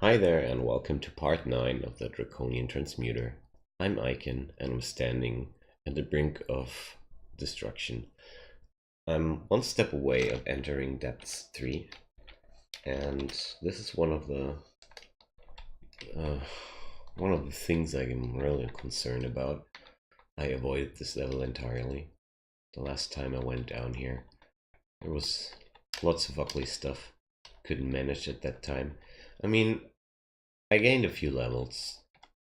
Hi there and welcome to part 9 of the Draconian Transmuter. I'm Ic0n and I'm standing at the brink of destruction. I'm one step away of entering Depths 3 and this is uh, one of the things I'm really concerned about. I avoided this level entirely. The last time I went down here there was lots of ugly stuff. Couldn't manage at that time. I mean, I gained a few levels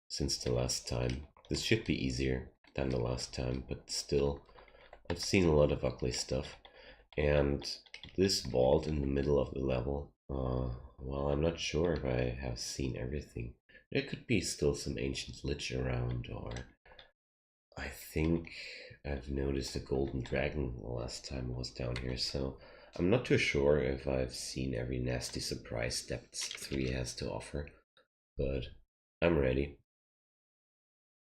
since the last time. This should be easier than the last time, but still, I've seen a lot of ugly stuff. And this vault in the middle of the level, well, I'm not sure if I have seen everything. There could be still some ancient lich around, or I think I've noticed a golden dragon the last time I was down here, so I'm not too sure if I've seen every nasty surprise Depths 3 has to offer, but I'm ready.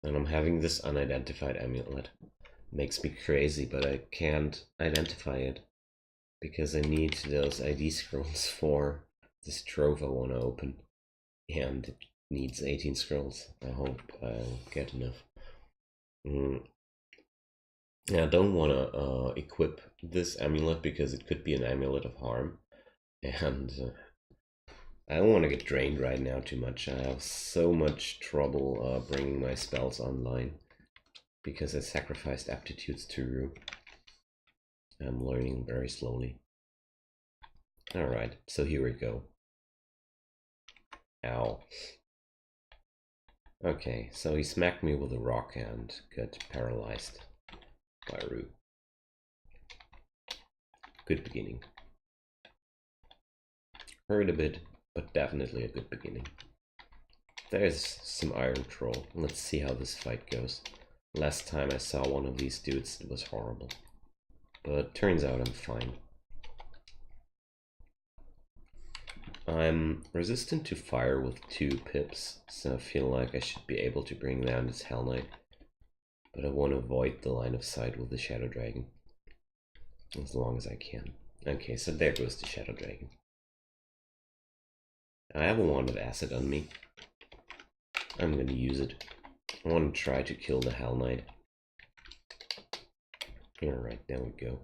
And I'm having this unidentified amulet. Makes me crazy, but I can't identify it because I need those ID scrolls for this trove I want to open. And it needs 18 scrolls. I hope I'll get enough. Yeah, I don't want to equip this amulet because it could be an amulet of harm. And I don't want to get drained right now too much. I have so much trouble bringing my spells online because I sacrificed aptitudes to Rue. I'm learning very slowly. Alright, so here we go. Ow. Okay, so he smacked me with a rock and got paralyzed by Rue. Good beginning. Hurt a bit, but definitely a good beginning. There's some iron troll. Let's see how this fight goes. Last time I saw one of these dudes, it was horrible. But turns out I'm fine. I'm resistant to fire with 2 pips, so I feel like I should be able to bring down this Hell Knight. But I want to avoid the line of sight with the Shadow Dragon as long as I can. Okay, so there goes the Shadow Dragon. I have a wand of acid on me. I'm going to use it. I want to try to kill the Hell Knight. Alright, there we go.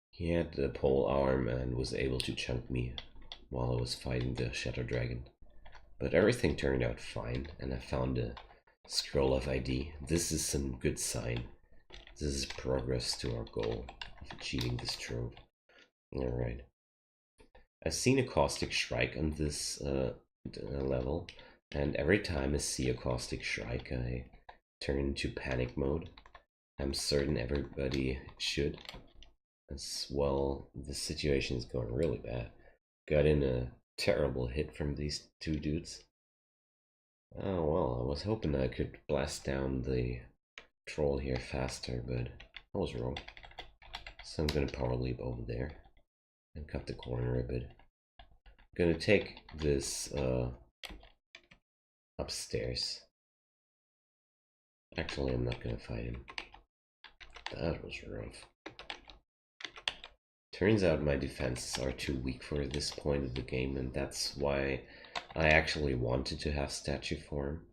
He had the pole arm and was able to chunk me while I was fighting the Shadow Dragon. But everything turned out fine, and I found a scroll of ID. This is some good sign. This is progress to our goal of achieving this trove. Alright. I've seen a caustic shrike on this level, and every time I see a caustic shrike, I turn into panic mode. I'm certain everybody should. As well, the situation is going really bad. Got in a terrible hit from these 2 dudes. Oh well, I was hoping I could blast down the troll here faster, but I was wrong. So I'm gonna power leap over there and cut the corner a bit. Gonna take this upstairs. Actually, I'm not gonna fight him. That was rough. Turns out my defenses are too weak for this point of the game, and that's why I actually wanted to have statue form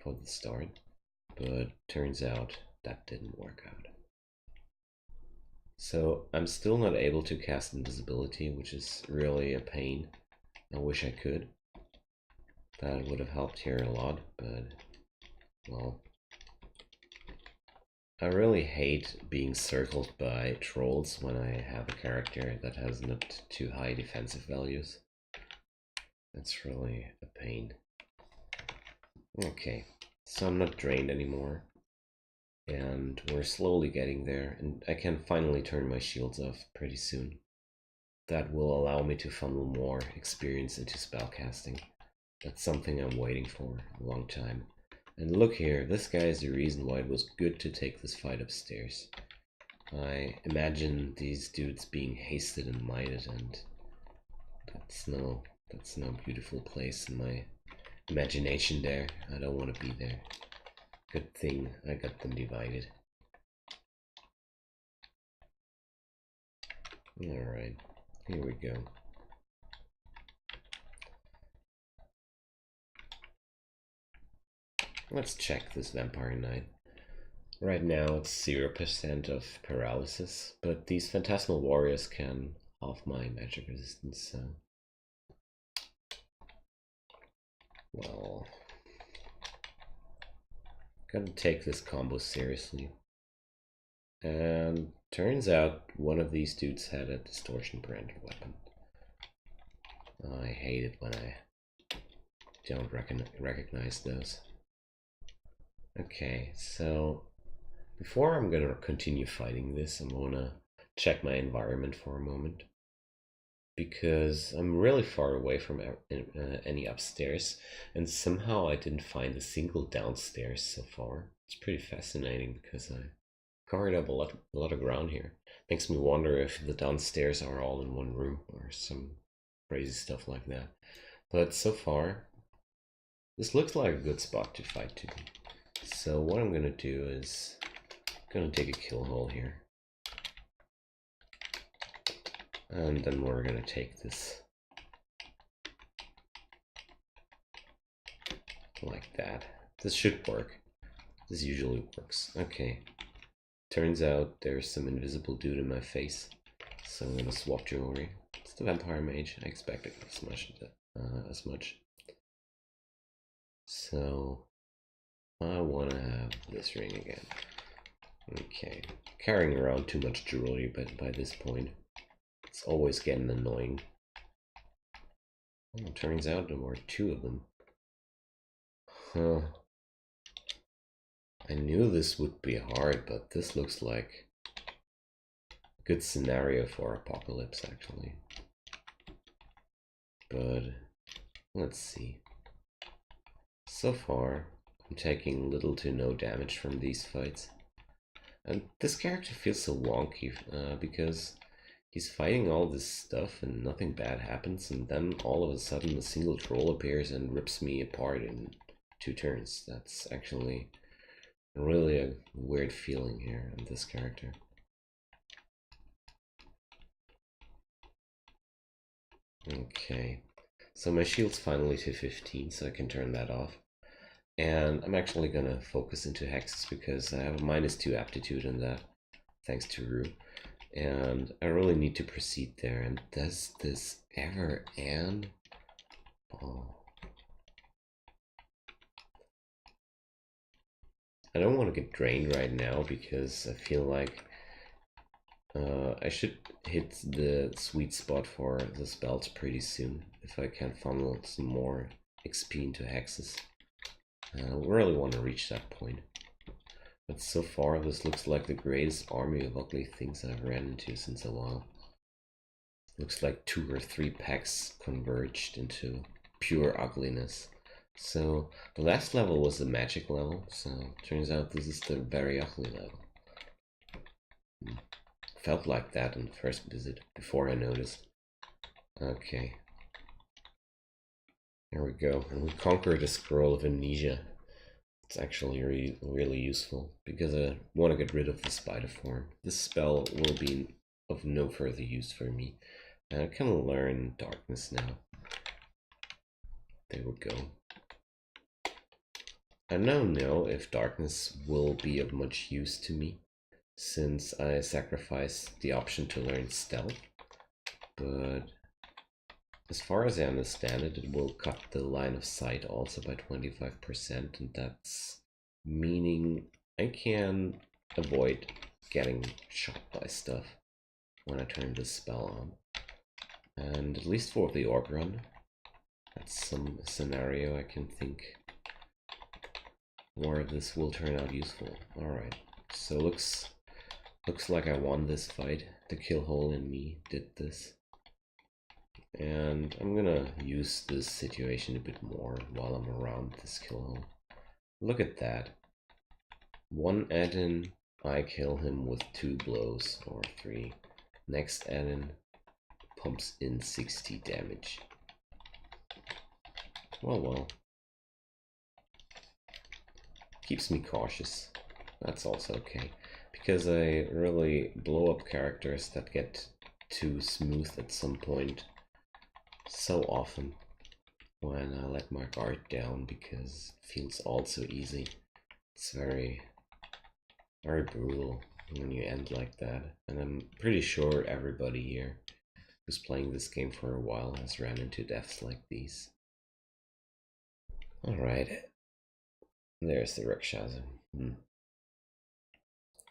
for the start, but turns out that didn't work out. So I'm still not able to cast invisibility, which is really a pain. I wish I could. That would have helped here a lot, but well, I really hate being circled by trolls when I have a character that has not too high defensive values. That's really a pain. Okay, so I'm not drained anymore. And we're slowly getting there, and I can finally turn my shields off pretty soon. That will allow me to funnel more experience into spellcasting. That's something I'm waiting for a long time. And look here, this guy is the reason why it was good to take this fight upstairs. I imagine these dudes being hasted and mighted, and that's no beautiful place in my imagination there. I don't want to be there. Good thing I got them divided. Alright, here we go. Let's check this Vampire Knight. Right now it's 0% of paralysis, but these Phantasmal Warriors can half my magic resistance, so... Well... Gotta take this combo seriously. And turns out one of these dudes had a distortion branded weapon. I hate it when I don't recognize those. Okay, so before I'm gonna continue fighting this, I'm gonna check my environment for a moment, because I'm really far away from any upstairs, and somehow I didn't find a single downstairs so far. It's pretty fascinating because I covered up a lot of ground here. Makes me wonder if the downstairs are all in one room or some crazy stuff like that. But so far, this looks like a good spot to fight to. So what I'm gonna do is gonna take a kill hole here. And then we're gonna take this like that. This should work. This usually works. Okay. Turns out there's some invisible dude in my face. So I'm gonna swap jewelry. It's the Vampire Mage. I expected as much. So I wanna have this ring again. Okay. Carrying around too much jewelry, but by this point it's always getting annoying. Oh, turns out there were two of them. Huh. I knew this would be hard, but this looks like a good scenario for Apocalypse, actually. But let's see. So far, I'm taking little to no damage from these fights. And this character feels so wonky, because he's fighting all this stuff and nothing bad happens, and then all of a sudden a single troll appears and rips me apart in 2 turns. That's actually really a weird feeling here on this character. Okay, so my shield's finally to 15, so I can turn that off. And I'm actually gonna focus into hexes because I have a -2 aptitude in that, thanks to Rue. And I really need to proceed there. And does this ever end? Oh. I don't want to get drained right now because I feel like I should hit the sweet spot for the spells pretty soon if I can funnel some more XP into hexes. I really want to reach that point. But so far this looks like the greatest army of ugly things I've ran into since a while. Looks like 2 or 3 packs converged into pure ugliness. So the last level was the magic level, so turns out this is the very ugly level. Felt like that in the first visit, before I noticed. Okay. There we go, and we conquered a scroll of amnesia. It's actually really useful, because I want to get rid of the spider form. This spell will be of no further use for me. And I can learn darkness now. There we go. I don't know if darkness will be of much use to me, since I sacrificed the option to learn stealth, but as far as I understand it, it will cut the line of sight also by 25%, and that's meaning I can avoid getting shot by stuff when I turn this spell on. And at least for the orb run, that's some scenario I can think where this will turn out useful. Alright, so looks like I won this fight. The kill hole in me did this. And I'm gonna use this situation a bit more while I'm around this kill hole. Look at that. 1 add-in, I kill him with 2 blows, or 3. Next add-in pumps in 60 damage. Well. Keeps me cautious. That's also okay, because I really blow up characters that get too smooth at some point so often. when I let my guard down because it feels all so easy. It's very brutal when you end like that, and I'm pretty sure everybody here who's playing this game for a while has ran into deaths like these. Alright, there's the Rakshasa.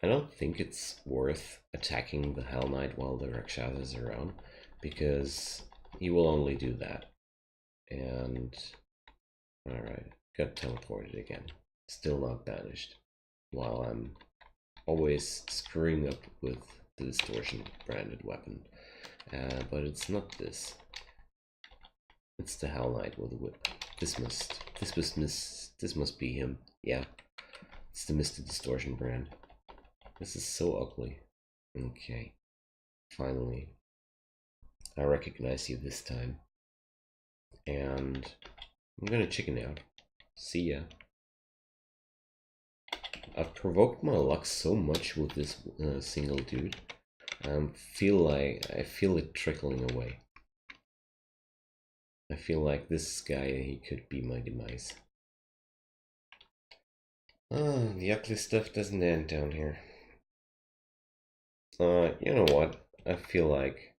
I don't think it's worth attacking the Hell Knight while the Rakshasa is around, because he will only do that. And alright, got teleported again. Still not banished. While I'm always screwing up with the distortion branded weapon. But it's not this. It's the Hell Knight with a whip. This must be him. Yeah, it's the Mr. Distortion brand. This is so ugly. Okay, finally, I recognize you this time, and I'm gonna chicken out. See ya. I've provoked my luck so much with this single dude. I feel it trickling away. I feel like this guy, he could be my demise. Oh, the ugly stuff doesn't end down here. You know what? I feel like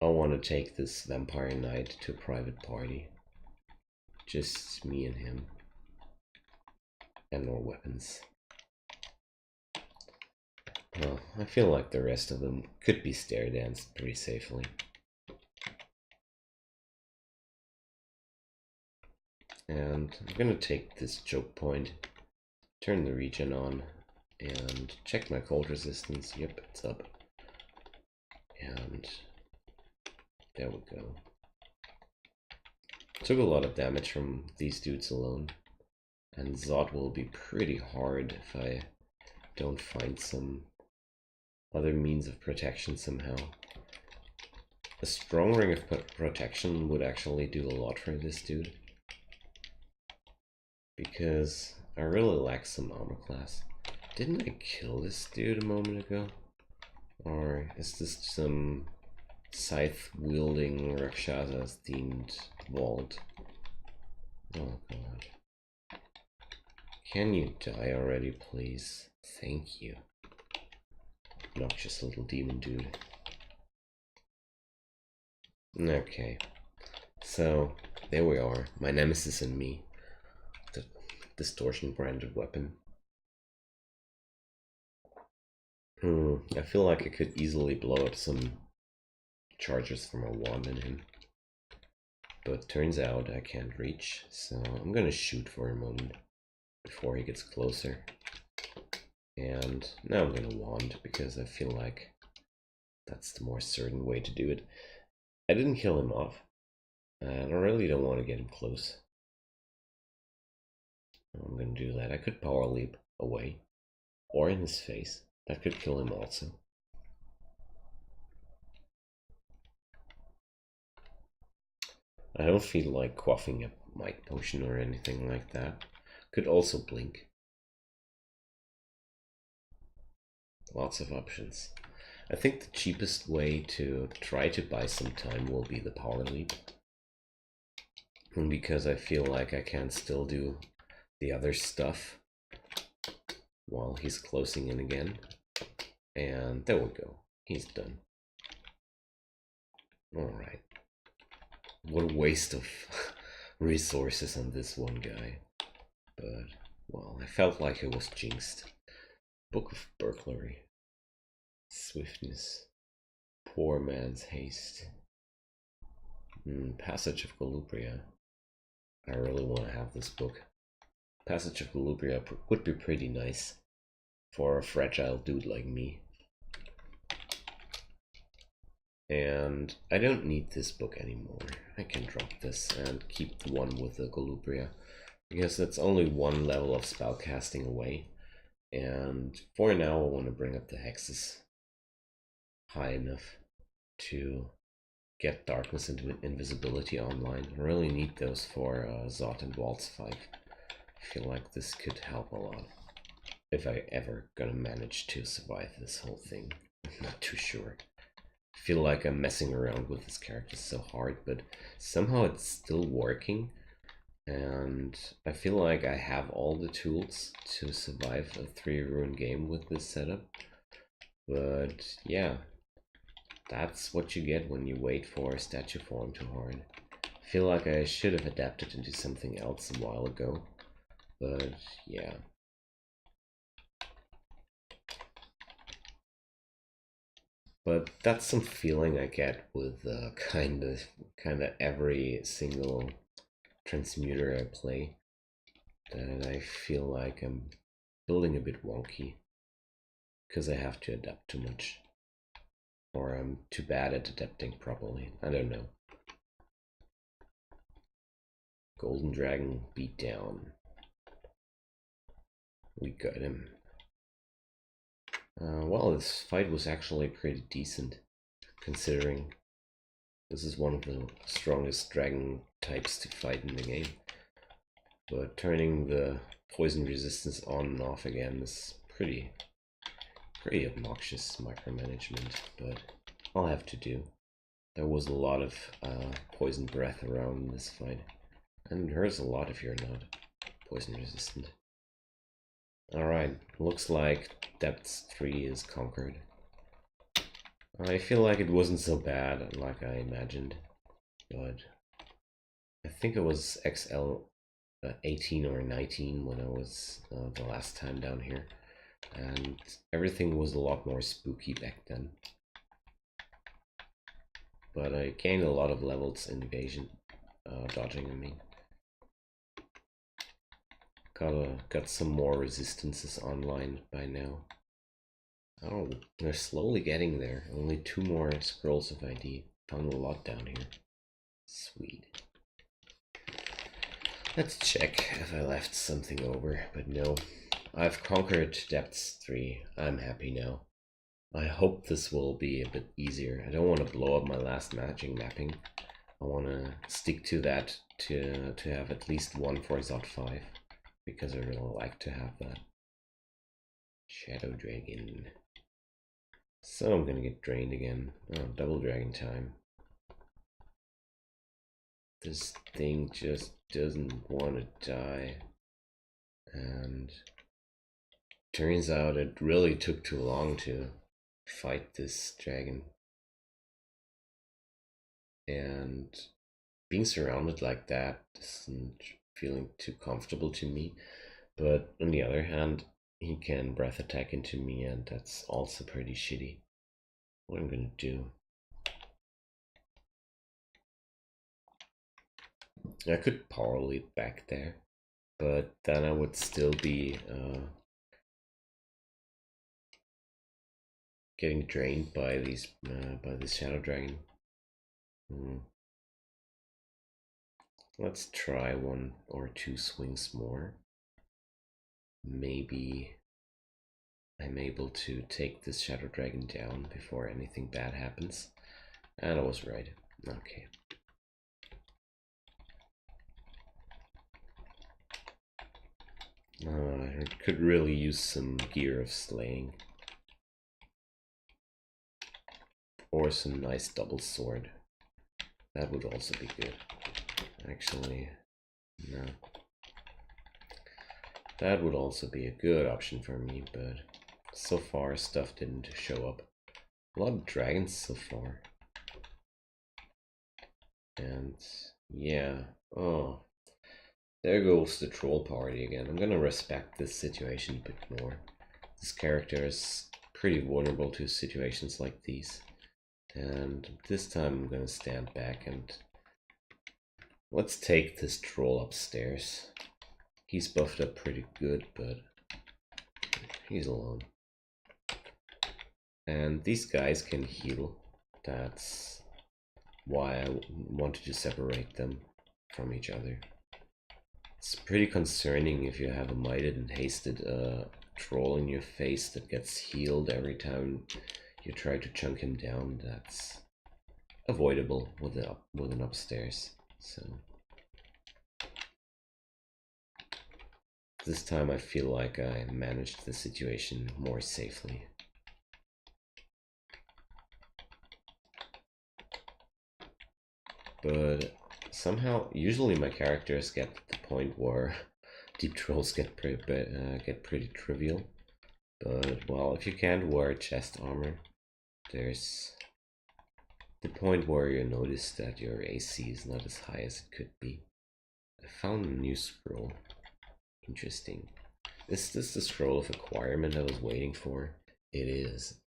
I want to take this Vampire Knight to a private party. Just me and him. And no weapons. Well, I feel like the rest of them could be stair danced pretty safely. And I'm gonna take this choke point, turn the regen on, and check my cold resistance. Yep, it's up. And there we go. Took a lot of damage from these dudes alone, and Zod will be pretty hard if I don't find some other means of protection somehow. A strong ring of protection would actually do a lot for this dude, because I really lack some armor class. Didn't I kill this dude a moment ago? Or is this some scythe-wielding Rakshasas themed vault? Oh god. Can you die already, please? Thank you. Noxious little demon dude. Okay. So, there we are. My nemesis and me. The distortion branded weapon. I feel like I could easily blow up some charges from a wand in him. But turns out I can't reach, so I'm gonna shoot for a moment before he gets closer. And now I'm gonna wand, because I feel like that's the more certain way to do it. I didn't kill him off, and I really don't want to get him close. I'm gonna do that. I could power leap away, or in his face. That could kill him also. I don't feel like quaffing a might potion or anything like that. Could also blink. Lots of options. I think the cheapest way to try to buy some time will be the power leap. And because I feel like I can still do the other stuff while he's closing in again. And there we go. He's done. Alright. What a waste of resources on this one guy. But, well, I felt like I was jinxed. Book of Burglary. Swiftness. Poor man's haste. Passage of Galupria. I really want to have this book. Passage of Galupria would be pretty nice for a fragile dude like me. And I don't need this book anymore. I can drop this and keep the one with the Galupria, because that's only one level of spellcasting away. And for now I want to bring up the hexes high enough to get darkness and invisibility online. I really need those for Zod and Waltz 5. I feel like this could help a lot. If I ever gonna manage to survive this whole thing. I'm not too sure. feel like I'm messing around with this character so hard, but somehow it's still working. And I feel like I have all the tools to survive a 3 rune game with this setup. But yeah, that's what you get when you wait for a statue form too hard. I feel like I should have adapted into something else a while ago, but yeah. But that's some feeling I get with kind of every single Transmuter I play, that I feel like I'm building a bit wonky because I have to adapt too much, or I'm too bad at adapting properly. I don't know. Golden Dragon beat down. We got him. Well, this fight was actually pretty decent, considering this is one of the strongest dragon types to fight in the game. But turning the poison resistance on and off again is pretty obnoxious micromanagement, but I'll have to do. There was a lot of poison breath around in this fight, and it hurts a lot if you're not poison resistant. Alright, looks like Depths 3 is conquered. I feel like it wasn't so bad like I imagined, but I think it was XL18 or 19 when I was the last time down here, and everything was a lot more spooky back then. But I gained a lot of levels in evasion, dodging I mean. Got some more resistances online by now. Oh, they're slowly getting there. Only 2 more scrolls of ID. Found a lot down here. Sweet. Let's check if I left something over, but no. I've conquered Depths 3. I'm happy now. I hope this will be a bit easier. I don't want to blow up my last matching mapping. I want to stick to that to have at least one for Zot 5, because I really like to have that. Shadow Dragon. So I'm gonna get drained again. Oh, double dragon time. This thing just doesn't want to die. And turns out it really took too long to fight this dragon. And being surrounded like that isn't feeling too comfortable to me. But on the other hand, he can breath attack into me, and that's also pretty shitty. What I'm gonna do? I could power lead back there, but then I would still be getting drained by these by this shadow dragon. Let's try 1 or 2 swings more. Maybe I'm able to take this shadow dragon down before anything bad happens. And I was right. Okay. I could really use some gear of slaying. Or some nice double sword. That would also be good. Actually, no. That would also be a good option for me, but so far stuff didn't show up. A lot of dragons so far. And yeah, oh, there goes the troll party again. I'm gonna respect this situation a bit more. This character is pretty vulnerable to situations like these. And this time I'm gonna stand back and let's take this troll upstairs. He's buffed up pretty good, but he's alone. And these guys can heal. That's why I wanted to separate them from each other. It's pretty concerning if you have a mighted and hasted troll in your face that gets healed every time you try to chunk him down. That's avoidable with an upstairs. So this time I feel like I managed the situation more safely. but somehow, usually my characters get to the point where deep trolls get pretty trivial. But well, if you can't wear chest armor, there's the point where you notice that your AC is not as high as it could be. I found a new scroll. Interesting. Is this the scroll of acquirement I was waiting for? It is.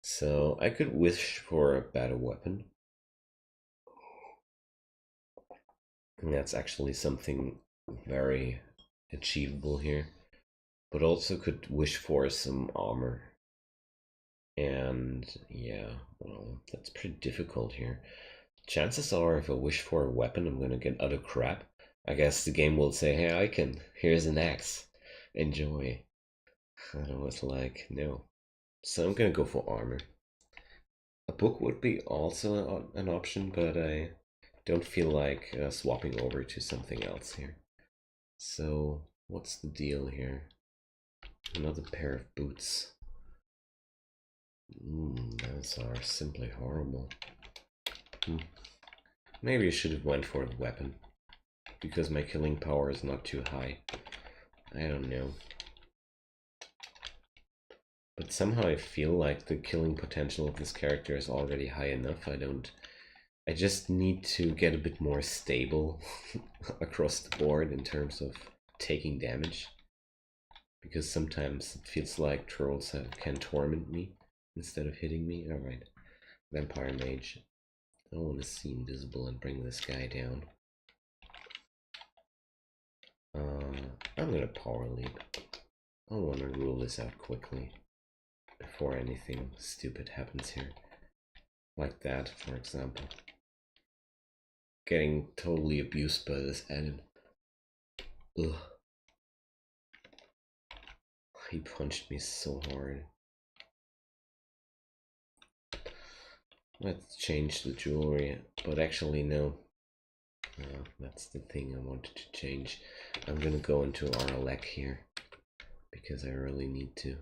So I could wish for a better weapon. And that's actually something very achievable here. But also could wish for some armor. And yeah, well, that's pretty difficult here. Chances are if I wish for a weapon, I'm gonna get other crap. I guess the game will say, hey Ic0n, here's an axe. Enjoy. And I was like, no. So I'm gonna go for armor. A book would be also an option, but I don't feel like swapping over to something else here. So what's the deal here? Another pair of boots. Those are simply horrible. Maybe I should have went for the weapon, because my killing power is not too high. I don't know. But somehow I feel like the killing potential of this character is already high enough. I just need to get a bit more stable across the board in terms of taking damage. Because sometimes it feels like trolls can torment me instead of hitting me. Alright, Vampire Mage. I want to see invisible and bring this guy down. I'm gonna power leap. I want to rule this out quickly before anything stupid happens here. Like that, for example. Getting totally abused by this Ic0n. Ugh. He punched me so hard. Let's change the jewelry, but actually no. That's the thing I wanted to change. I'm gonna go into Ic0n here, because I really need to.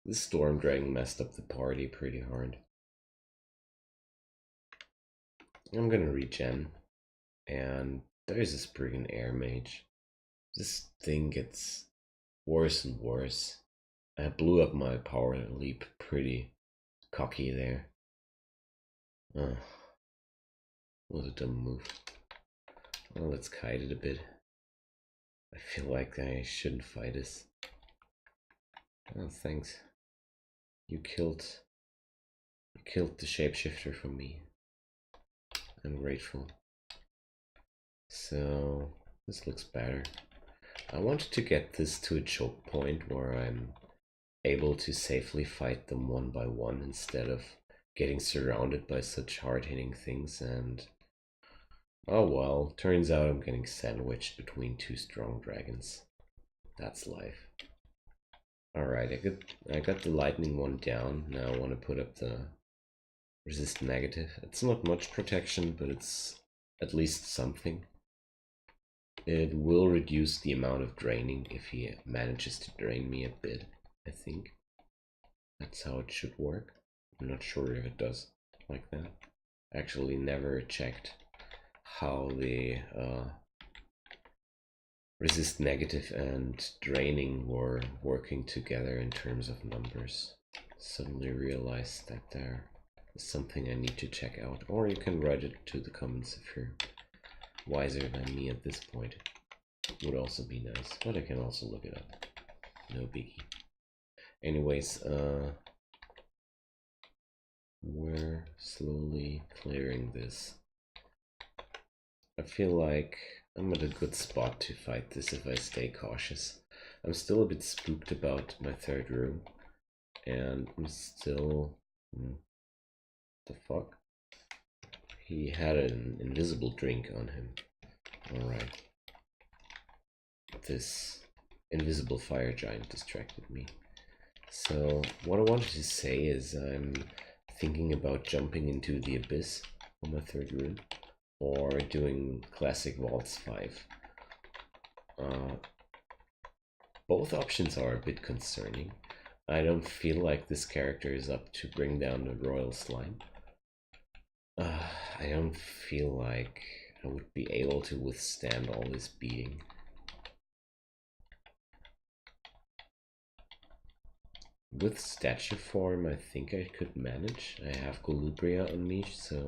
This Storm Dragon messed up the party pretty hard. I'm gonna regen, and there's this friggin' Air Mage. This thing gets worse and worse. I blew up my power leap pretty cocky there. What a dumb move. Well, let's kite it a bit. I feel like I shouldn't fight this. Oh, thanks. You killed the shapeshifter for me. I'm grateful. So this looks better. I wanted to get this to a choke point where I'm able to safely fight them one by one instead of getting surrounded by such hard-hitting things, and oh well, turns out I'm getting sandwiched between two strong dragons. That's life. Alright, I got the lightning one down. Now I want to put up the resist negative. It's not much protection, but it's at least something. It will reduce the amount of draining if he manages to drain me a bit, I think. That's how it should work. I'm not sure if it does like that. Actually never checked how the resist negative and draining were working together in terms of numbers. Suddenly realized that there is something I need to check out. Or you can write it to the comments if you're wiser than me at this point. Would also be nice, but I can also look it up. No biggie. Anyways, we're slowly clearing this. I feel like I'm at a good spot to fight this if I stay cautious. I'm still a bit spooked about my third room, and I'm still... the fuck? He had an invisible drink on him. Alright. This invisible fire giant distracted me. So what I wanted to say is I'm thinking about jumping into the abyss on my third room, or doing classic Vaults 5. Both options are a bit concerning. I don't feel like this character is up to bring down the Royal Slime. I don't feel like I would be able to withstand all this beating. With statue form, I think I could manage. I have Golubria on me, so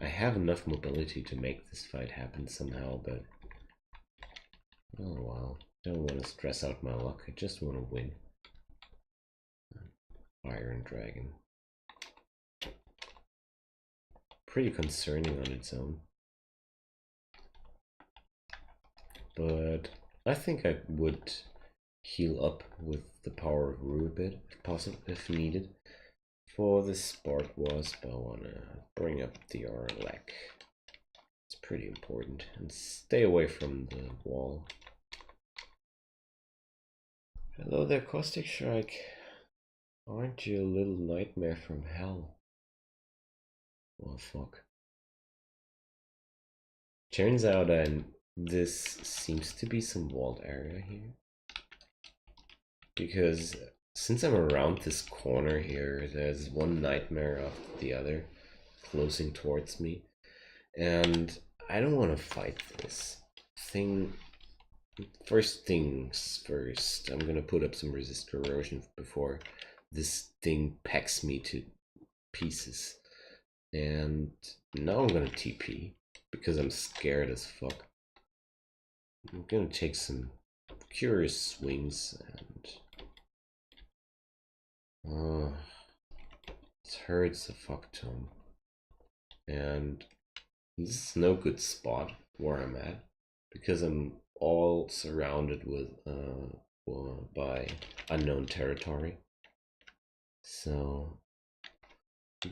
I have enough mobility to make this fight happen somehow, but oh well. Don't want to stress out my luck, I just want to win. Iron Dragon. Pretty concerning on its own. But I think I would heal up with the power of Rue a bit, if possible, if needed. For this Spark Wasp, I wanna bring up the Arlec. It's pretty important. And stay away from the wall. Hello there, Caustic Shrike. Aren't you a little nightmare from hell? Well, fuck. Turns out this seems to be some walled area here. Because since I'm around this corner here, there's one nightmare after the other closing towards me. And I don't want to fight this thing. First things first, I'm gonna put up some resist corrosion before this thing pecks me to pieces. And now I'm gonna TP because I'm scared as fuck. I'm gonna take some curious swings and it hurts a fuck ton. And this is no good spot where I'm at because I'm all surrounded with by unknown territory. So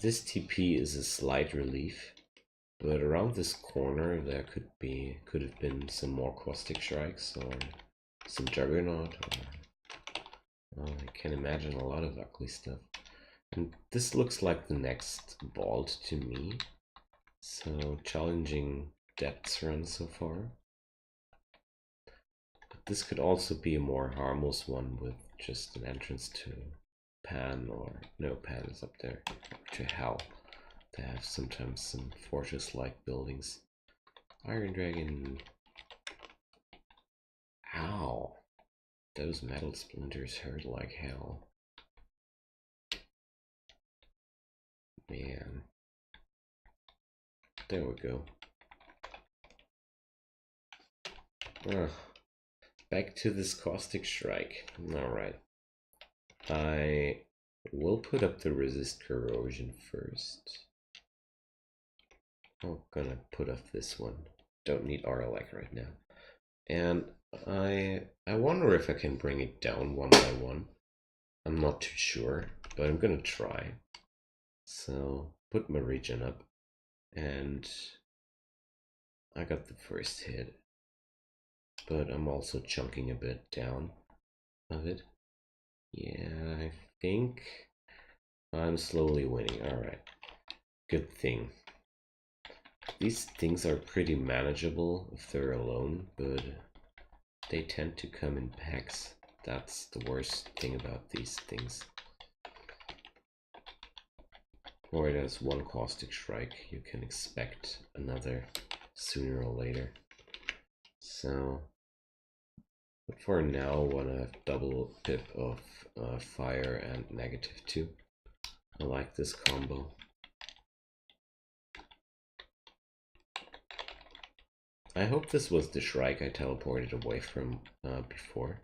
this TP is a slight relief, but around this corner there could have been some more Caustic Shrikes or some Juggernaut, or I can imagine a lot of ugly stuff. And this looks like the next vault to me. So challenging depths run so far. But this could also be a more harmless one with just an entrance to Pan, or no, Pan is up there, to Hell. They have sometimes some fortress-like buildings. Iron Dragon. Ow. Those metal splinters hurt like hell. Man. There we go. Back to this Caustic Shrike. Alright. I will put up the resist corrosion first. I'm gonna put up this one. Don't need Arlec right now. And I wonder if I can bring it down one by one. I'm not too sure, but I'm gonna try. So put my regen up. And I got the first hit, but I'm also chunking a bit down of it. Yeah, I think I'm slowly winning. Alright, good thing. These things are pretty manageable if they're alone, but they tend to come in packs. That's the worst thing about these things. Or there's one Caustic Shrike, you can expect another sooner or later. So, but for now, I want to have double pip of fire and -2. I like this combo. I hope this was the Shrike I teleported away from before,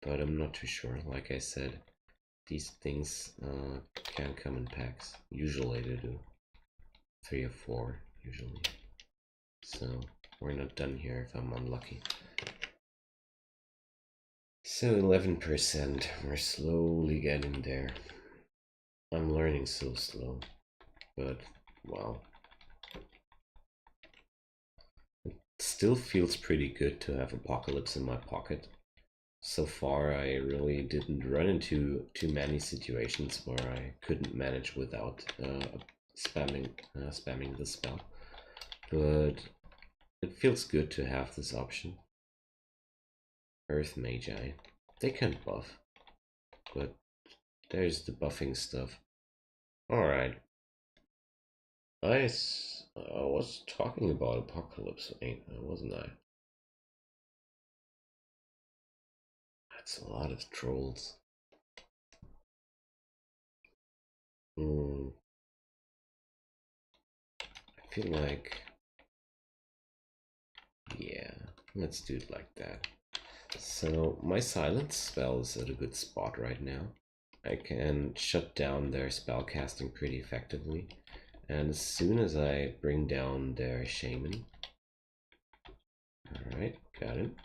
but I'm not too sure. Like I said, these things can come in packs. Usually they do. 3 or 4, usually. So, we're not done here if I'm unlucky. So 11%, we're slowly getting there. I'm learning so slow, but wow. It still feels pretty good to have Apocalypse in my pocket. So far I really didn't run into too many situations where I couldn't manage without spamming the spell. But it feels good to have this option. Earth Magi. They can buff, but there's the buffing stuff. Alright. I was talking about Apocalypse, wasn't I? That's a lot of trolls. I feel like... yeah, let's do it like that. So my silence spell is at a good spot right now. I can shut down their spellcasting pretty effectively. And as soon as I bring down their shaman... Alright, got him.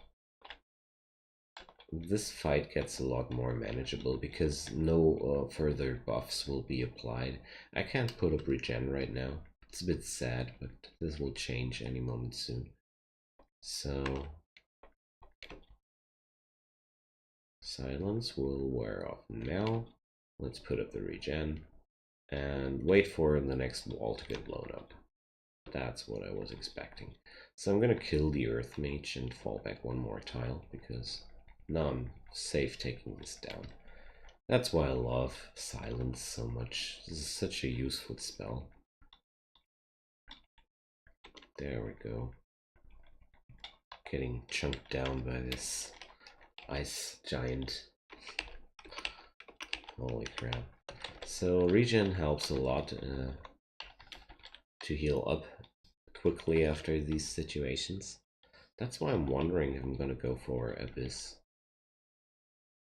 This fight gets a lot more manageable because no further buffs will be applied. I can't put up regen right now. It's a bit sad, but this will change any moment soon. So silence will wear off now. Let's put up the regen and wait for the next wall to get blown up. That's what I was expecting. So I'm gonna kill the Earth Mage and fall back one more tile because now I'm safe taking this down. That's why I love silence so much. This is such a useful spell. There we go. Getting chunked down by this ice giant. Holy crap. So regen helps a lot to heal up quickly after these situations. That's why I'm wondering if I'm gonna go for Abyss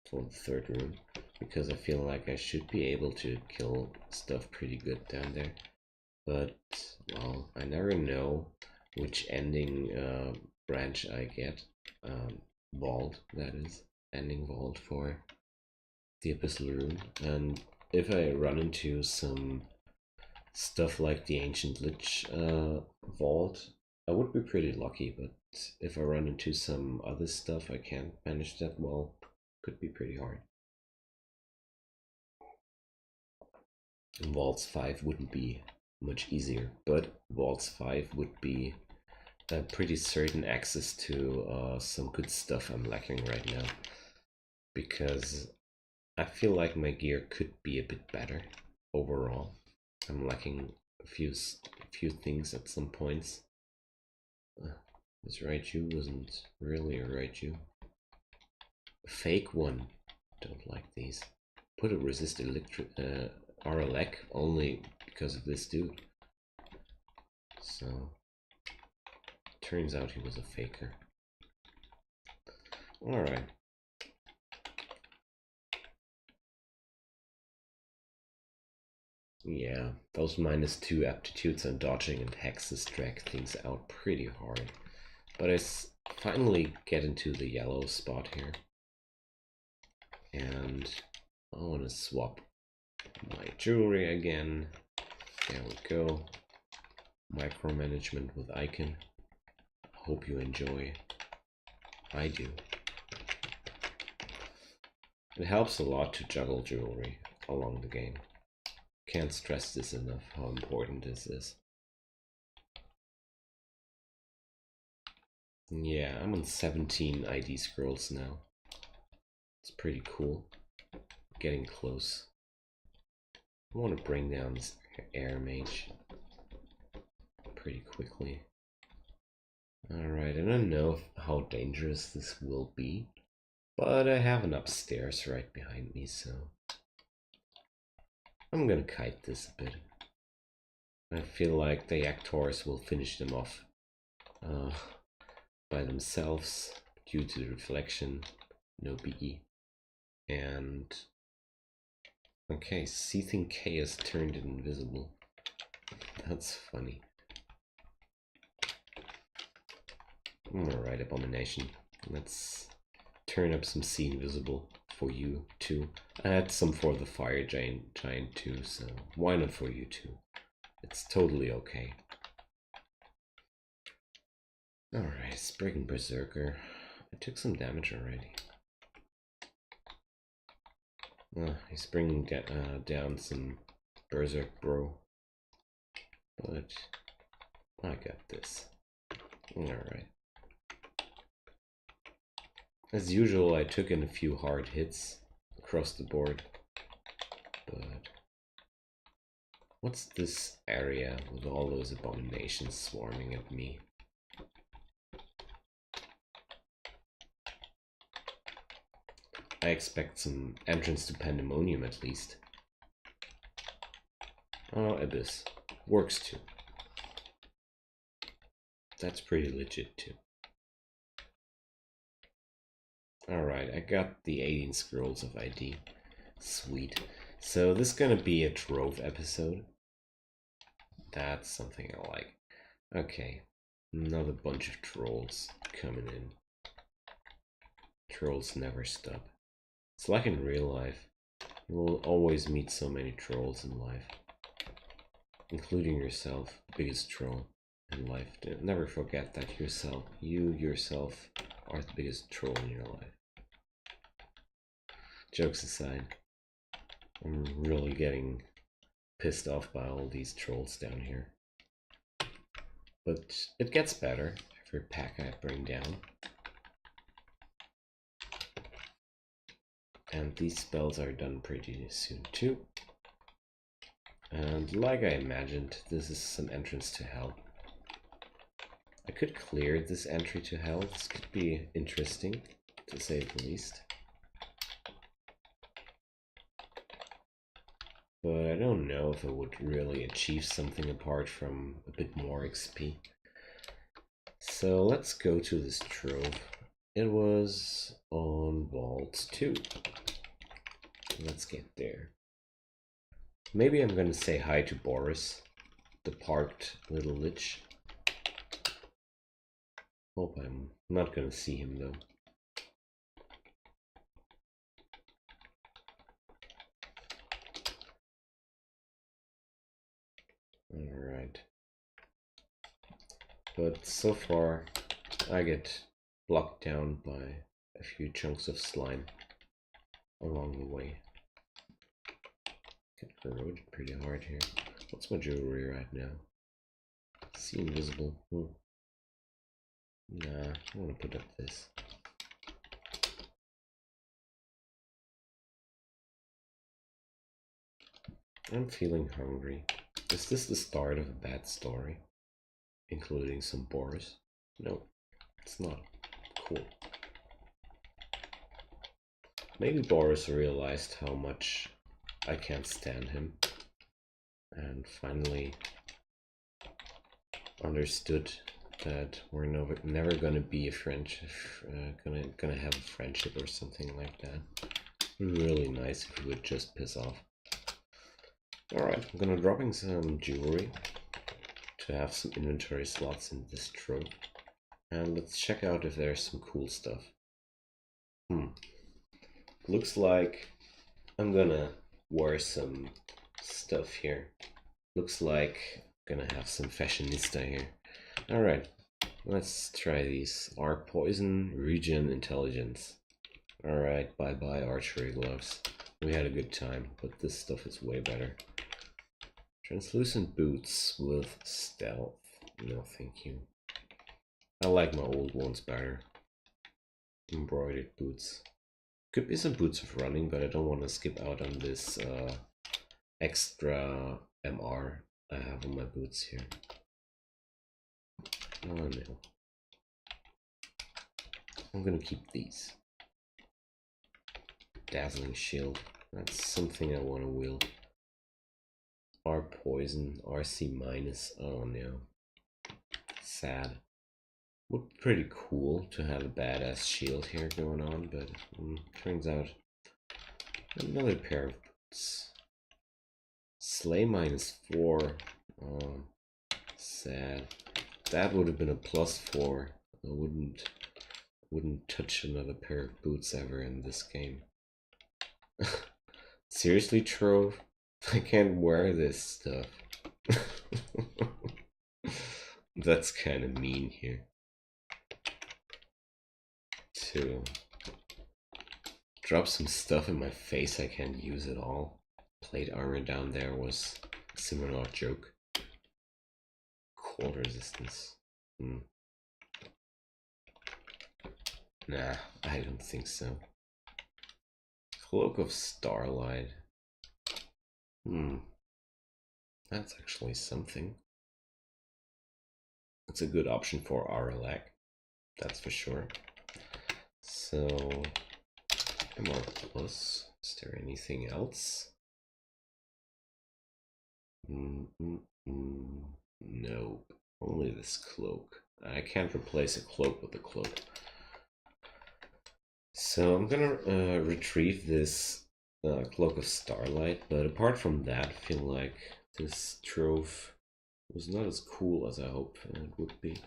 for the third room, because I feel like I should be able to kill stuff pretty good down there. But, well, I never know which ending branch I get. Vault, that is. Ending vault for the Abyssal Rune. And if I run into some stuff like the Ancient Lich vault, I would be pretty lucky, but if I run into some other stuff I can't manage that well, could be pretty hard. And Vaults 5 wouldn't be much easier, but Vaults 5 would be a pretty certain access to some good stuff I'm lacking right now, because I feel like my gear could be a bit better overall. I'm lacking a few things at some points. This Raichu wasn't really a Raichu. A fake one. Don't like these. Put a resist RLX only because of this dude. So turns out he was a faker. Alright. Yeah, those -2 aptitudes on dodging and hexes drag things out pretty hard. But I finally get into the yellow spot here. And I want to swap my jewelry again. There we go. Micromanagement with Ic0n. Hope you enjoy. I do. It helps a lot to juggle jewelry along the game. Can't stress this enough, how important this is. Yeah, I'm on 17 ID scrolls now. It's pretty cool. Getting close. I want to bring down this air mage pretty quickly. Alright, I don't know how dangerous this will be, but I have an upstairs right behind me, so I'm gonna kite this a bit. I feel like the Actors will finish them off by themselves due to the reflection, no biggie. And okay, Seething Chaos turned it invisible. That's funny. Alright, Abomination. Let's turn up some See Invisible for you too. I had some for the Fire Giant too, so why not for you too? It's totally okay. Alright, Spriggan Berserker. I took some damage already. He's bringing down some Berserk bro. But I got this. Alright. As usual, I took in a few hard hits across the board. What's this area with all those abominations swarming at me? I expect some entrance to Pandemonium at least. Oh, Abyss. Works too. That's pretty legit too. Alright, I got the 18 scrolls of ID. Sweet. So this is gonna be a trove episode. That's something I like. Okay, another bunch of trolls coming in. Trolls never stop. It's like in real life. You will always meet so many trolls in life. Including yourself, the biggest troll in life. Never forget that you yourself are the biggest troll in your life. Jokes aside, I'm really getting pissed off by all these trolls down here. But it gets better every pack I bring down. And these spells are done pretty soon too. And like I imagined, this is some entrance to hell. I could clear this entry to hell. This could be interesting, to say the least. But I don't know if it would really achieve something apart from a bit more XP. So let's go to this trove. It was on Vault 2. Let's get there. Maybe I'm gonna say hi to Boris, the parked little lich. Hope I'm not gonna see him though. Alright. But so far, I get blocked down by a few chunks of slime along the way. Get corroded pretty hard here. What's my jewelry right now? See invisible. Nah, I want to put up this. I'm feeling hungry. Is this the start of a bad story? Including some Boris? No, it's not. Cool. Maybe Boris realized how much I can't stand him and finally understood that we're never gonna be a friendship, gonna have a friendship or something like that. Really nice if he would just piss off. Alright, I'm gonna drop in some jewelry to have some inventory slots in this trove. And let's check out if there's some cool stuff. Looks like I'm gonna wear some stuff here. Looks like I'm gonna have some fashionista here. Alright, let's try these. Arc Poison, Regen, Intelligence. Alright, bye bye archery gloves. We had a good time, but this stuff is way better. Translucent boots with stealth. No, thank you. I like my old ones better. Embroidered boots. Could be some boots of running, but I don't want to skip out on this extra MR I have on my boots here. Oh no. I'm gonna keep these. Dazzling shield. That's something I want to wield. R poison, RC minus. Oh no. Sad. Would be pretty cool to have a badass shield here going on, but turns out another pair of boots. Slay -4. Oh, sad. That would have been a +4. I wouldn't touch another pair of boots ever in this game. Seriously, Trove? I can't wear this stuff. That's kind of mean here. To drop some stuff in my face I can't use at all. Plate armor down there was a similar joke. Cold resistance. Nah, I don't think so. Cloak of Starlight. That's actually something. It's a good option for RLAC, that's for sure. So, MR plus, is there anything else? Nope, only this cloak. I can't replace a cloak with a cloak. So I'm gonna retrieve this Cloak of Starlight, but apart from that, I feel like this trove was not as cool as I hoped it would be.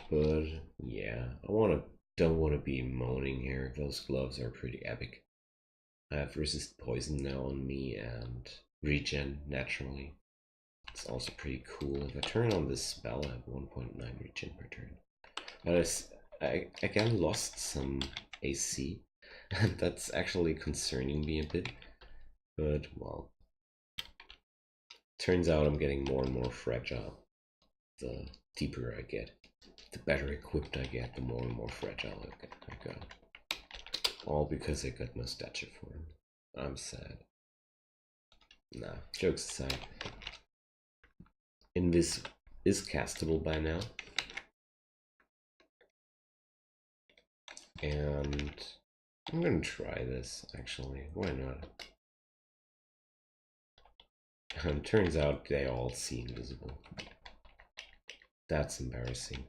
But yeah, don't wanna be moaning here. Those gloves are pretty epic. I have resist poison now on me and regen naturally. It's also pretty cool. If I turn on this spell, I have 1.9 regen per turn. But I again lost some AC, and that's actually concerning me a bit. But well, turns out I'm getting more and more fragile. The deeper I get, the better equipped I get, the more and more fragile I got. All because I got no stature form. I'm sad. Nah, jokes aside. Invis is castable by now. And I'm gonna try this, actually. Why not? And turns out they all see invisible. That's embarrassing.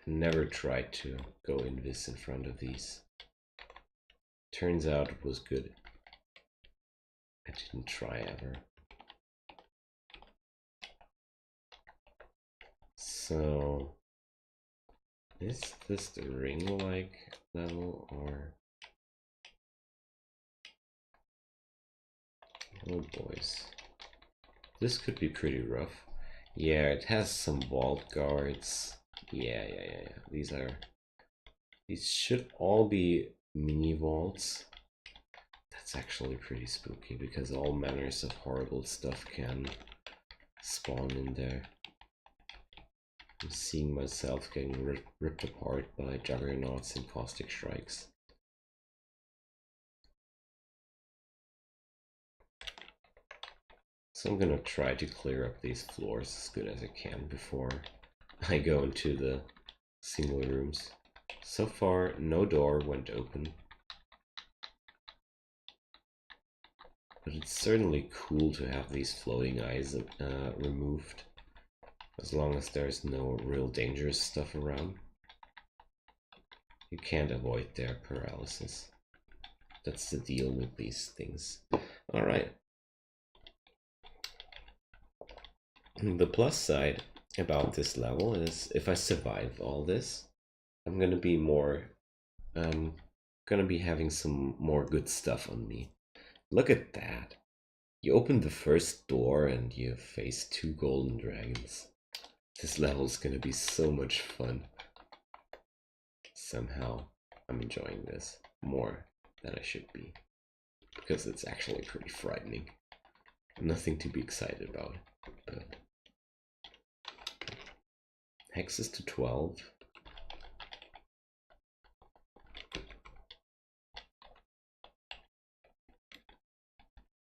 Never tried to go invis in front of these. Turns out it was good. I didn't try ever. So, is this the ring-like level, or... Oh boys. This could be pretty rough. Yeah, it has some vault guards. Yeah. These should all be mini vaults. That's actually pretty spooky because all manners of horrible stuff can spawn in there. I'm seeing myself getting ripped apart by juggernauts and caustic strikes. So I'm gonna try to clear up these floors as good as I can before I go into the single rooms. So far, no door went open. But it's certainly cool to have these floating eyes removed. As long as there's no real dangerous stuff around. You can't avoid their paralysis. That's the deal with these things. Alright. The plus side about this level is if I survive all this, I'm gonna be having some more good stuff on me. Look at that. You open the first door and you face 2 golden dragons. This level is gonna be so much fun. Somehow, I'm enjoying this more than I should be. Because it's actually pretty frightening. Nothing to be excited about, but... Hexes to 12.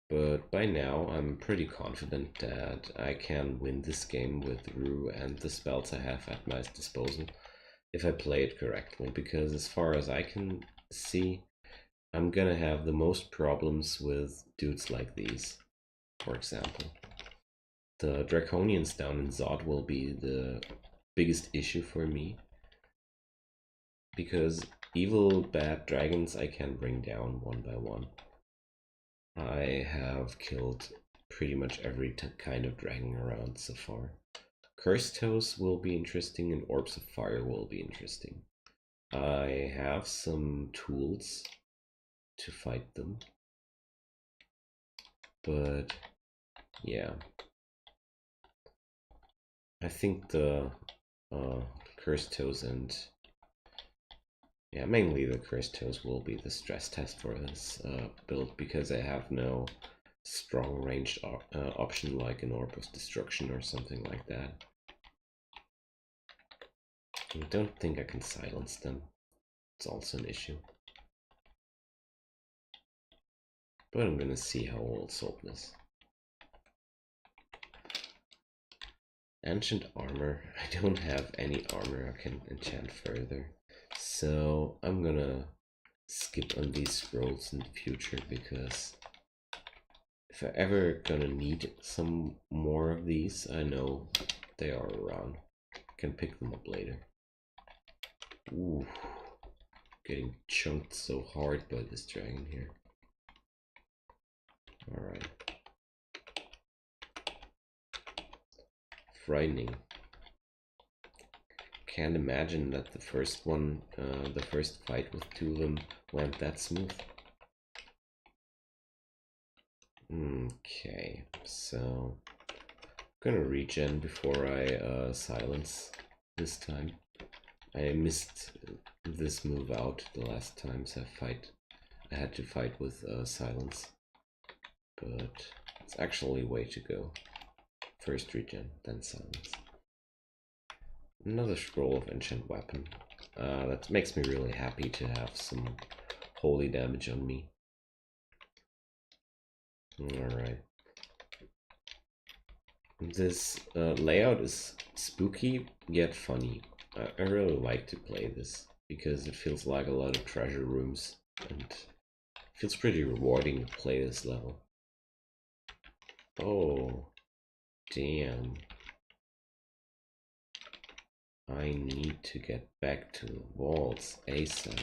But by now, I'm pretty confident that I can win this game with Rue and the spells I have at my disposal if I play it correctly, because as far as I can see, I'm gonna have the most problems with dudes like these, for example. The Draconians down in Zod will be the biggest issue for me, because evil, bad dragons I can bring down one by one. I have killed pretty much every kind of dragon around so far. Cursed Toes will be interesting and Orbs of Fire will be interesting. I have some tools to fight them. But yeah. I think the Cursed Toes and yeah, mainly the Cursed Toes will be the stress test for this build because I have no strong ranged option like an Orb of Destruction or something like that. I don't think I can silence them. It's also an issue. But I'm gonna see how we'll solve this. Ancient armor. I don't have any armor I can enchant further. So I'm gonna skip on these scrolls in the future, because if I ever gonna need some more of these, I know they are around. I can pick them up later. Ooh, getting chunked so hard by this dragon here. Alright. Frightening. Can't imagine that the first fight with two of them went that smooth. Okay, so I'm gonna regen before I silence this time. I missed this move out the last times I had to fight with silence, but it's actually way to go. First regen, then silence. Another scroll of enchant weapon. That makes me really happy to have some holy damage on me. Alright. This layout is spooky yet funny. I really like to play this because it feels like a lot of treasure rooms, and it feels pretty rewarding to play this level. Oh, damn. I need to get back to the walls ASAP.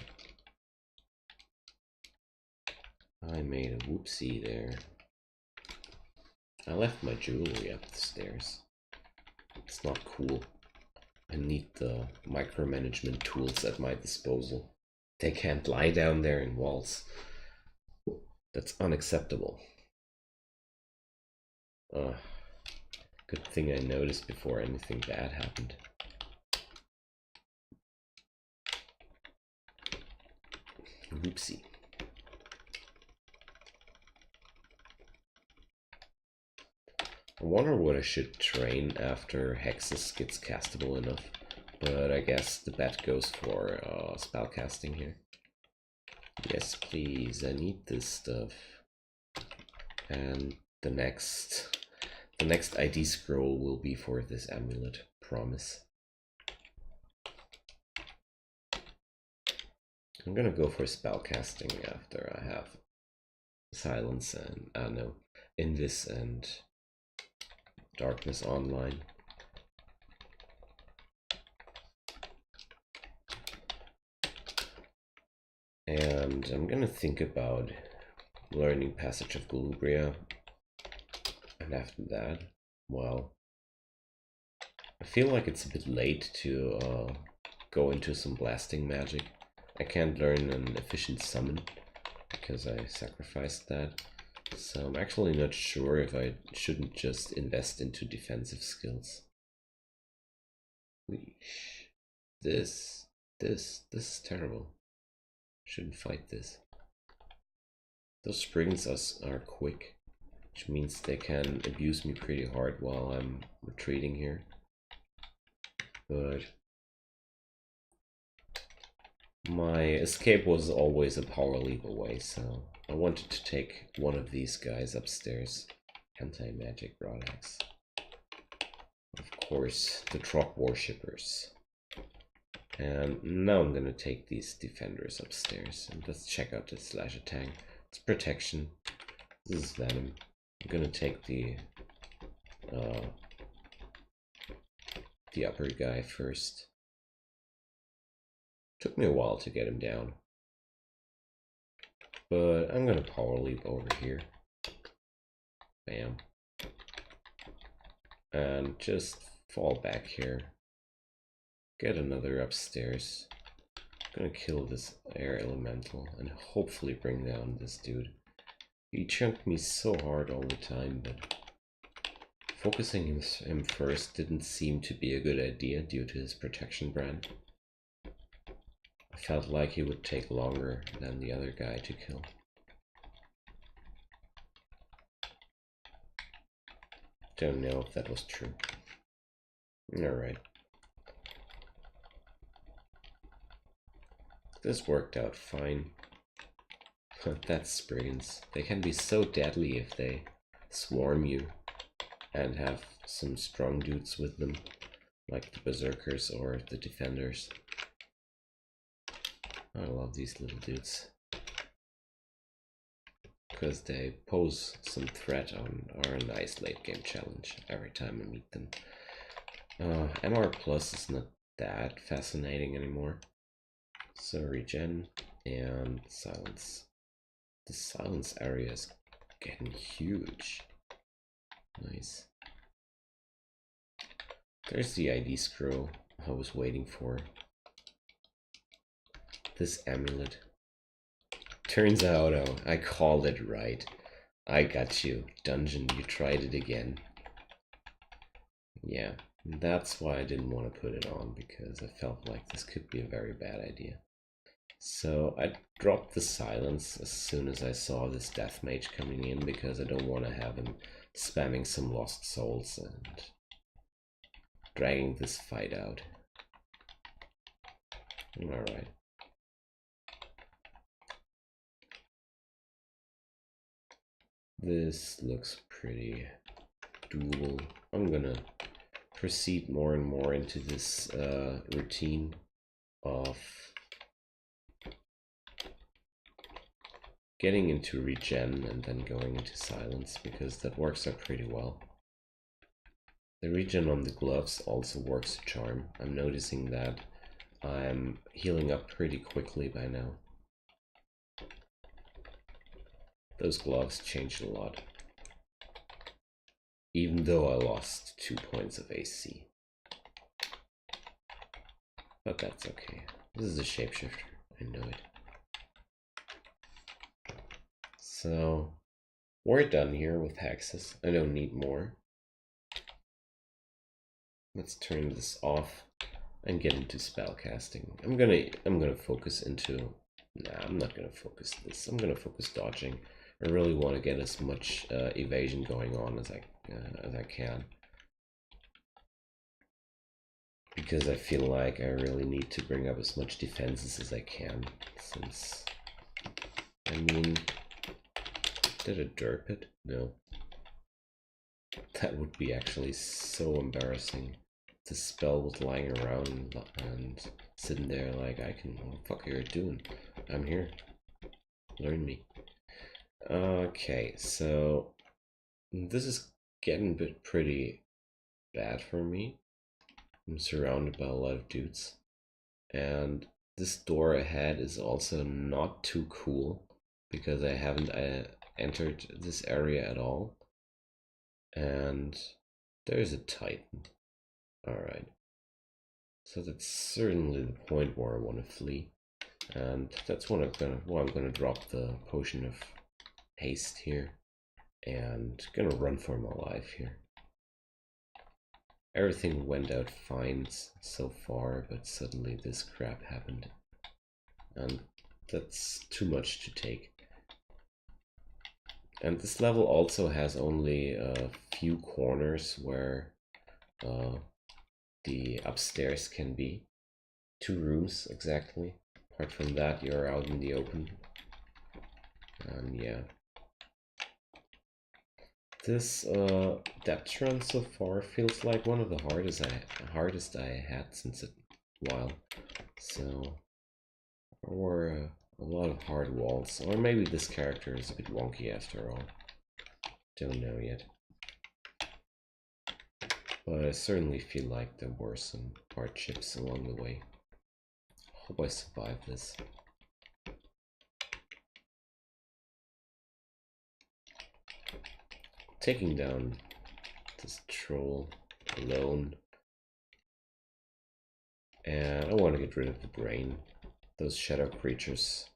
I made a whoopsie there. I left my jewelry up the stairs. It's not cool. I need the micromanagement tools at my disposal. They can't lie down there in walls. That's unacceptable. Good thing I noticed before anything bad happened. Oopsie. I wonder what I should train after Hexus gets castable enough, but I guess the bet goes for spellcasting here. Yes, please, I need this stuff. And the next ID scroll will be for this amulet, promise. I'm gonna go for spellcasting after I have silence and Invis and darkness online. And I'm gonna think about learning Passage of Galubria, and after that, well, I feel like it's a bit late to go into some blasting magic. I can't learn an efficient summon because I sacrificed that, so I'm actually not sure if I shouldn't just invest into defensive skills. This is terrible. Shouldn't fight this. Those springs are quick, which means they can abuse me pretty hard while I'm retreating here. But my escape was always a power leap away, so I wanted to take one of these guys upstairs. Anti-magic rod axe. Of course, the Trop worshippers. And now I'm gonna take these defenders upstairs, and let's check out this slash attack. It's protection. This is venom. I'm gonna take the upper guy first. Took me a while to get him down, but I'm gonna power leap over here. Bam. And just fall back here. Get another upstairs. I'm gonna kill this air elemental and hopefully bring down this dude. He chunked me so hard all the time, but focusing him first didn't seem to be a good idea due to his protection brand. I felt like he would take longer than the other guy to kill. Don't know if that was true. Alright. This worked out fine. That's Spriggans. They can be so deadly if they swarm you. and have some strong dudes with them, like the berserkers or the defenders. I love these little dudes because they pose some threat on our nice late game challenge every time I meet them. MR Plus is not that fascinating anymore. So regen and silence. The silence area is getting huge. Nice. There's the ID scroll I was waiting for. This amulet. Turns out, oh, I called it right. I got you. Dungeon, you tried it again. Yeah, that's why I didn't want to put it on, because I felt like this could be a very bad idea. So I dropped the silence as soon as I saw this death mage coming in, because I don't want to have him spamming some lost souls and dragging this fight out. Alright. This looks pretty doable. I'm gonna proceed more and more into this routine of getting into regen and then going into silence, because that works out pretty well. The regen on the gloves also works a charm. I'm noticing that I'm healing up pretty quickly by now. Those gloves changed a lot, even though I lost 2 points of AC. But that's okay. This is a shapeshifter, I know it. So, we're done here with hexes. I don't need more. Let's turn this off and get into spellcasting. I'm gonna focus into. Nah, I'm not gonna focus this. I'm gonna focus dodging. I really want to get as much evasion going on as I can, because I feel like I really need to bring up as much defenses as I can. Since, I mean, did I derp it? No. That would be actually so embarrassing. The spell was lying around and sitting there like, I can, what the fuck are you doing? I'm here. Learn me. Okay, so this is getting a bit pretty bad for me. I'm surrounded by a lot of dudes, and this door ahead is also not too cool because I haven't entered this area at all. And there's a Titan. Alright. So that's certainly the point where I want to flee. And that's when I'm gonna drop the potion of haste here. And gonna run for my life here. Everything went out fine so far, but suddenly this crap happened. And that's too much to take. And this level also has only a few corners where the upstairs can be. 2 rooms exactly. Apart from that, you're out in the open. And yeah. This depth run so far feels like one of the hardest I had since a while. So there were a lot of hard walls, or maybe this character is a bit wonky after all. Don't know yet. But I certainly feel like there were some hardships along the way. Hope I survive this. Taking down this troll alone. And I want to get rid of the brain. Those shadow creatures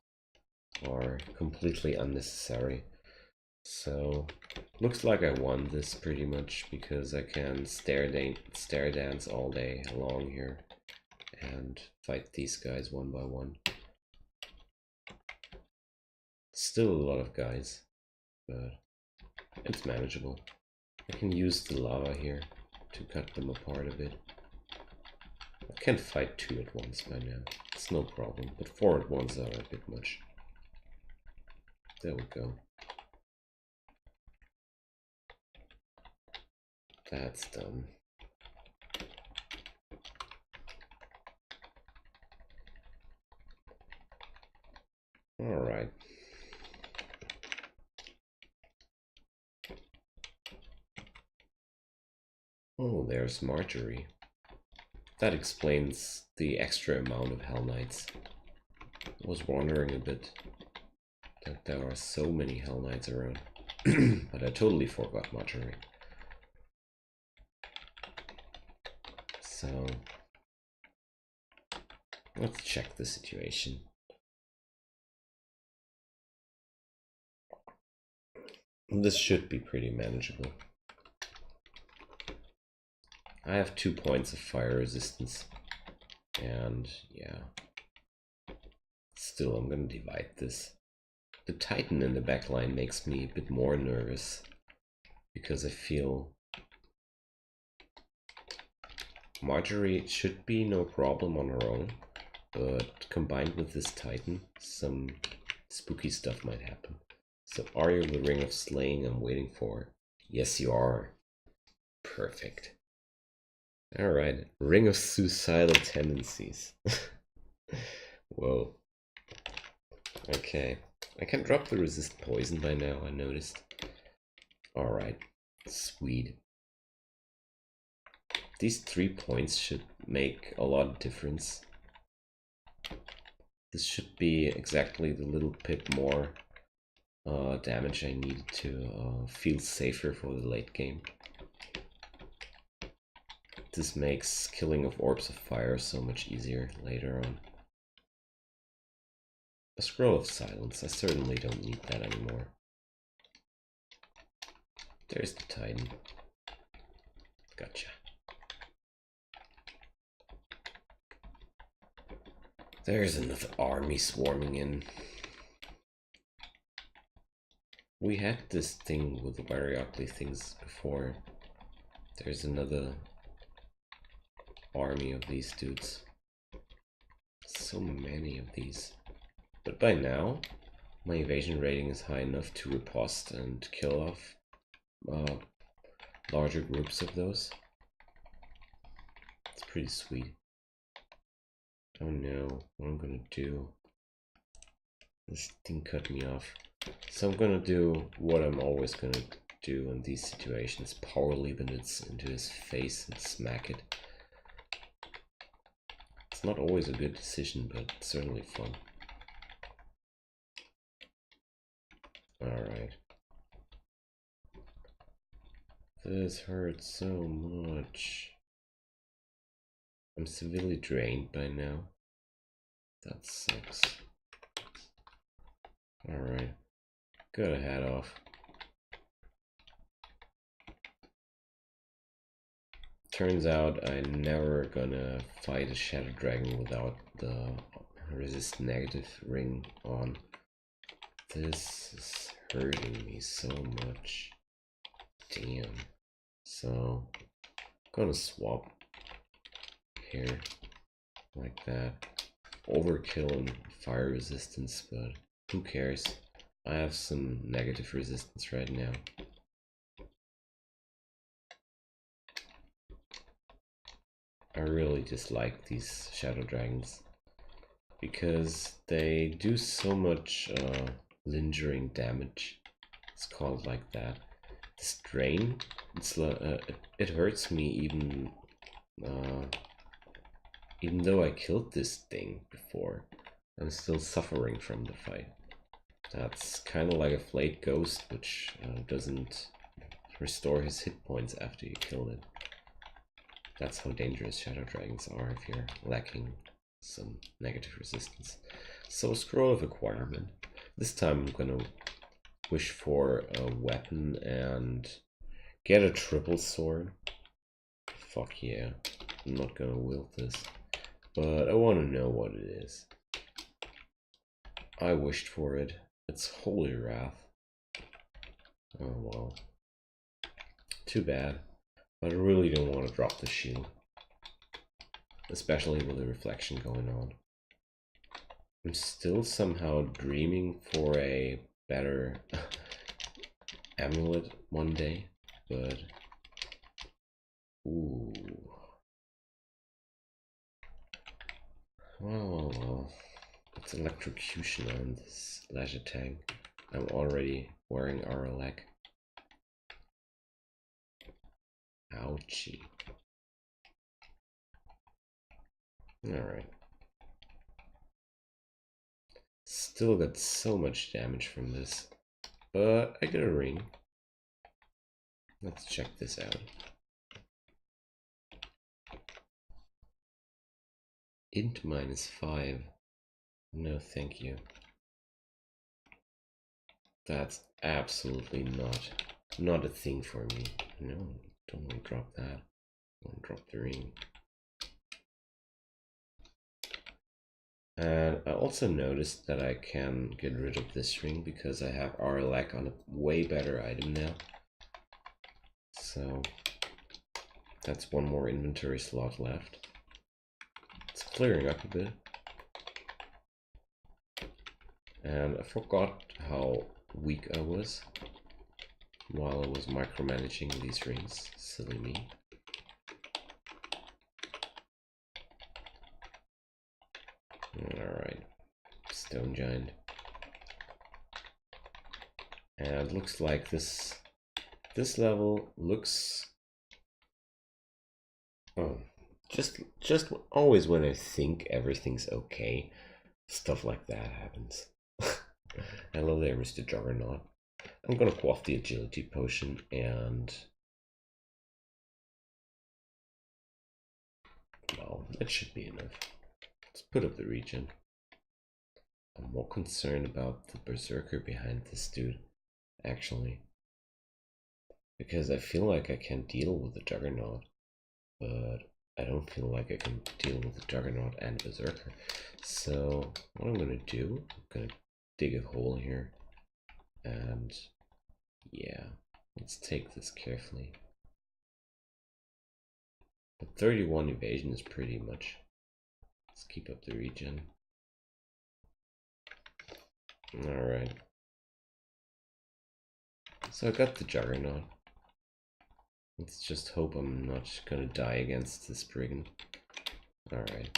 are completely unnecessary. So, looks like I won this pretty much, because I can stare dance all day long here and fight these guys one by one. Still a lot of guys, but it's manageable. I can use the lava here to cut them apart a bit. I can fight 2 at once by now. It's no problem, but 4 at once are a bit much. There we go. That's dumb. Alright. Oh, there's Marjorie. That explains the extra amount of Hell Knights. I was wondering a bit that there are so many Hell Knights around. But I totally forgot Marjorie. So let's check the situation. This should be pretty manageable. I have 2 points of fire resistance. And yeah. Still, I'm gonna divide this. The Titan in the backline makes me a bit more nervous. Because I feel Marjorie should be no problem on her own. But combined with this Titan, some spooky stuff might happen. So are you the Ring of Slaying I'm waiting for? Yes, you are. Perfect. Alright, Ring of Suicidal Tendencies. Whoa. Okay. I can drop the resist poison by now, I noticed. Alright. Sweet. These 3 points should make a lot of difference. This should be exactly the little bit more damage I needed to feel safer for the late game. This makes killing of orbs of fire so much easier later on. A scroll of silence, I certainly don't need that anymore. There's the Titan. Gotcha. There's another army swarming in. We had this thing with the very ugly things before. There's another army of these dudes. So many of these. But by now, my evasion rating is high enough to riposte and kill off larger groups of those. It's pretty sweet. Oh no, what I'm gonna do. This thing cut me off. So I'm gonna do what I'm always gonna do in these situations. Power leap it into his face and smack it. It's not always a good decision, but it's certainly fun. Alright. This hurts so much. I'm severely drained by now. That sucks. Alright. Gotta head off. Turns out I'm never gonna fight a Shadow Dragon without the resist negative ring on. This is hurting me so much. Damn. So, gonna swap here like that. Overkill and fire resistance, but who cares? I have some negative resistance right now. I really dislike these Shadow Dragons because they do so much lingering damage. It's called like that. This drain, it hurts me even though I killed this thing before. I'm still suffering from the fight. That's kind of like a flayed ghost, which doesn't restore his hit points after you kill it. That's how dangerous Shadow Dragons are if you're lacking some negative resistance. So Scroll of Acquirement. This time I'm gonna wish for a weapon and get a triple sword. Fuck yeah. I'm not gonna wield this. But I want to know what it is. I wished for it. It's Holy Wrath. Oh well. Too bad. But I really don't want to drop the shield. Especially with the reflection going on. I'm still somehow dreaming for a better amulet one day. But Ooh. Well. It's electrocution on this laser tag. I'm already wearing RLAC. Ouchie. Alright. Still got so much damage from this. But I get a ring. Let's check this out. Int -5. No, thank you. That's absolutely not a thing for me. No, don't want to drop that. I want to drop the ring. And I also noticed that I can get rid of this ring because I have RLAC on a way better item now. So that's one more inventory slot left. It's clearing up a bit. And I forgot how weak I was while I was micromanaging these rings. Silly me. Alright, Stone Giant. And it looks like this level looks... Oh, just always when I think everything's okay, stuff like that happens. Hello there, Mr. Juggernaut. I'm gonna quaff the agility potion and... Well, that should be enough. Let's put up the regen. I'm more concerned about the berserker behind this dude, actually. Because I feel like I can deal with the Juggernaut, but I don't feel like I can deal with the Juggernaut and berserker. So what I'm gonna do, I'm gonna dig a hole here, and yeah, let's take this carefully. But 31 evasion is pretty much. Let's keep up the regen. Alright. So I got the Juggernaut. Let's just hope I'm not gonna die against this brigand. Alright.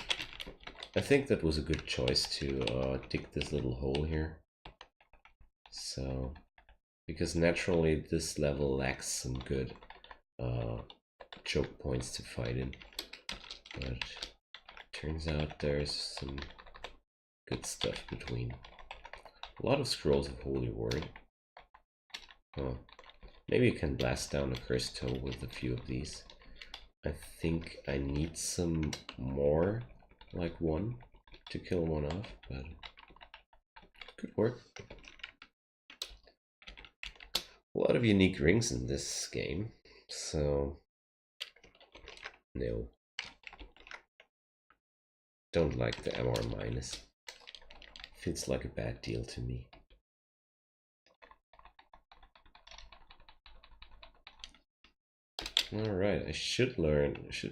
I think that was a good choice to dig this little hole here. So, because naturally this level lacks some good choke points to fight in. But turns out there's some good stuff between. A lot of scrolls of Holy Word. Oh, maybe you can blast down a cursed toe with a few of these. I think I need some more, like one, to kill one off, but could work. A lot of unique rings in this game, so no. Don't like the MR minus. Feels like a bad deal to me. Alright, I should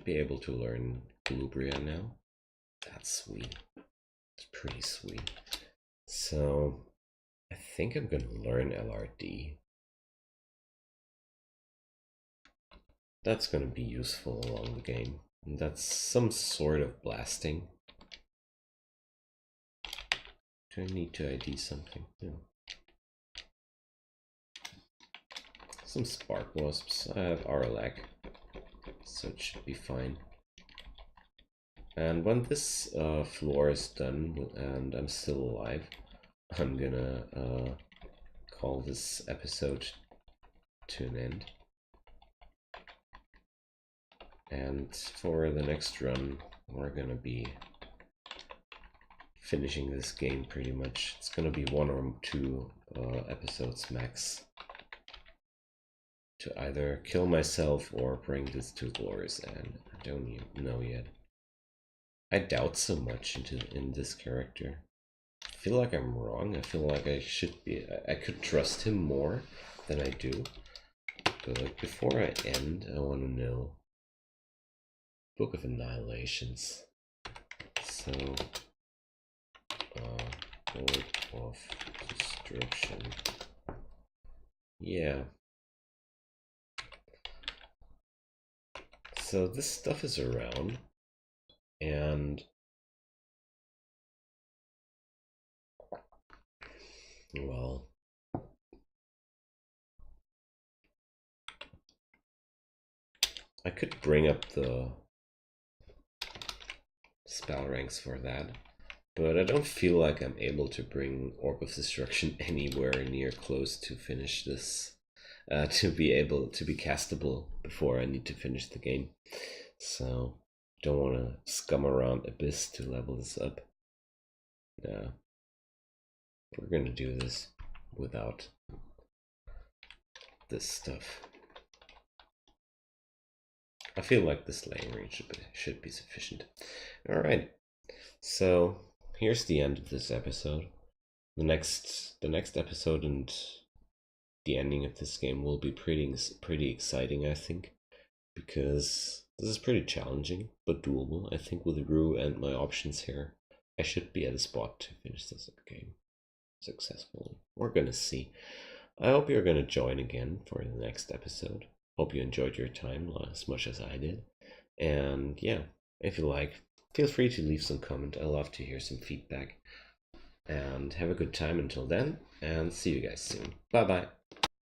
be able to learn Glubria now. That's sweet. It's pretty sweet. So, I think I'm gonna learn LRD. That's gonna be useful along the game. And that's some sort of blasting. Do I need to ID something? No. Some spark wasps. I have RLAC, so it should be fine. And when this floor is done and I'm still alive, I'm gonna call this episode to an end. And for the next run, we're gonna be finishing this game pretty much. It's gonna be 1 or 2 episodes max to either kill myself or bring this to glorious end. I don't even know yet. I doubt so much in this character. I feel like I'm wrong. I feel like I could trust him more than I do. But before I end, I want to know Book of Annihilations. So, Book of Destruction. Yeah. So this stuff is around, and well, I could bring up the spell ranks for that, but I don't feel like I'm able to bring Orb of Destruction anywhere near close to finish this, to be able to be castable before I need to finish the game. So don't want to scum around Abyss to level this up. No, we're gonna do this without this stuff. I feel like this layering should be sufficient. Alright, so here's the end of this episode. The next episode and the ending of this game will be pretty exciting, I think, because this is pretty challenging but doable. I think with Rue and my options here, I should be at a spot to finish this game successfully. We're gonna see. I hope you're gonna join again for the next episode. Hope you enjoyed your time as much as I did. And yeah, if you like, feel free to leave some comment. I love to hear some feedback. And have a good time until then, and see you guys soon. Bye bye.